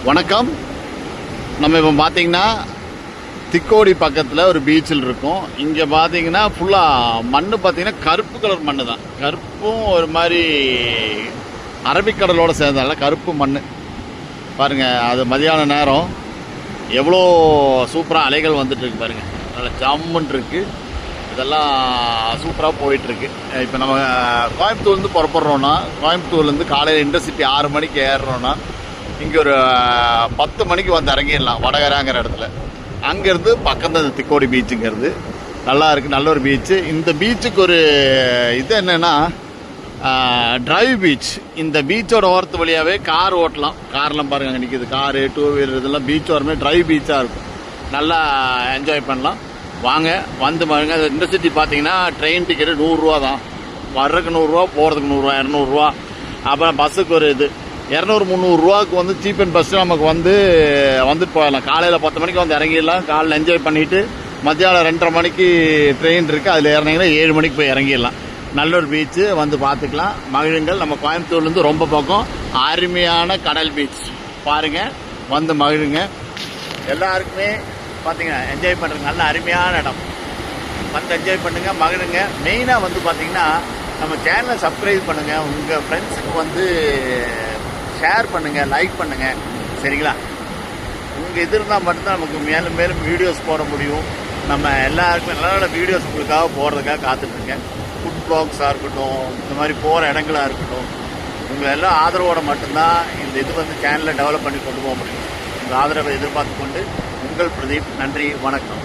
வணக்கம். நம்ம இப்போ பார்த்தீங்கன்னா திக்கோடி பக்கத்தில் ஒரு பீச்சில் இருக்கும். இங்கே பார்த்தீங்கன்னா ஃபுல்லாக மண் பார்த்தீங்கன்னா கருப்பு கலர் மண் தான். கருப்பும் ஒரு மாதிரி அரபிக்கடலோடு சேர்ந்தால கருப்பு மண் பாருங்கள். அது மதியான நேரம் எவ்வளோ சூப்பராக அலைகள் வந்துட்டுருக்கு பாருங்கள். நல்ல ஜம்முன்னு இருக்குது. இதெல்லாம் சூப்பராக போயிட்டுருக்கு. இப்போ நம்ம கோயம்புத்தூர்லேருந்து புறப்படுறோன்னா, கோயம்புத்தூர்லேருந்து காலையில் இன்டர்சிட்டி 6 மணிக்கு ஏறுறோன்னா இங்கே ஒரு 10 மணிக்கு வந்து இறங்கிடலாம் வடகராங்கிற இடத்துல. அங்கேருந்து பக்கம் தான் திக்கோடி பீச்சுங்கிறது. நல்லா இருக்குது, நல்ல ஒரு பீச்சு. இந்த பீச்சுக்கு ஒரு இது என்னென்னா டிரைவ் பீச். இந்த பீச்சோட ஓரத்து வழியாகவே கார் ஓட்டலாம். கார்லாம் பாருங்கள் அங்கே நிற்கிது. காரு, 2 வீலர் இதெல்லாம் பீச் ஓரமே டிரைவ் பீச்சாக இருக்கும். நல்லா என்ஜாய் பண்ணலாம். வாங்க வந்து பாருங்க. இன்டர்சிட்டி பார்த்தீங்கன்னா ட்ரெயின் டிக்கெட்டு 100 ரூபா தான். வர்றதுக்கு 100 ரூபா, போகிறதுக்கு 100 ரூபா, 200 ரூபா. அப்புறம் பஸ்ஸுக்கு ஒரு இது 200-300 ரூபாவுக்கு வந்து சீப் அண்ட் பஸ்ட்டு நமக்கு வந்துட்டு போயிடலாம். காலையில் 10 மணிக்கு வந்து இறங்கிடலாம். காலையில் என்ஜாய் பண்ணிவிட்டு மத்தியானம் 2:30 மணிக்கு ட்ரெயின் இருக்குது. அதில் இறங்கிங்கன்னா 7 மணிக்கு போய் இறங்கிடலாம். நல்ல ஒரு பீச்சு, வந்து பார்த்துக்கலாம், மகிழுங்கள். நம்ம கோயம்புத்தூர்லேருந்து ரொம்ப பக்கம். அருமையான கடல் பீச் பாருங்கள், வந்து மகிழுங்க. எல்லாருக்குமே பார்த்தீங்கன்னா என்ஜாய் பண்ணுறதுக்கு நல்ல அருமையான இடம். வந்து என்ஜாய் பண்ணுங்கள், மகிழுங்க. மெயினாக வந்து பார்த்தீங்கன்னா நம்ம சேனலை சப்ஸ்கிரைப் பண்ணுங்கள். உங்கள் ஃப்ரெண்ட்ஸுக்கு வந்து ஷேர் பண்ணுங்கள், லைக் பண்ணுங்கள். சரிங்களா? உங்கள் இது இருந்தால் மட்டும்தான் நமக்கு மேலும் மேலும் வீடியோஸ் போட முடியும். நம்ம எல்லாருக்குமே நல்ல நல்ல வீடியோஸ் உங்களுக்காக போடுறதுக்காக காத்துட்ருக்கேன். ஃபுட் ப்ளாக்ஸாக இருக்கட்டும், இந்த மாதிரி போகிற இடங்களாக இருக்கட்டும், உங்கள் எல்லாம் ஆதரவோட மட்டும்தான் இந்த இது வந்து சேனலை டெவலப் பண்ணி கொண்டு போக முடியும். உங்கள் ஆதரவை எதிர்பார்த்து கொண்டு உங்கள் பிரதீப். நன்றி, வணக்கம்.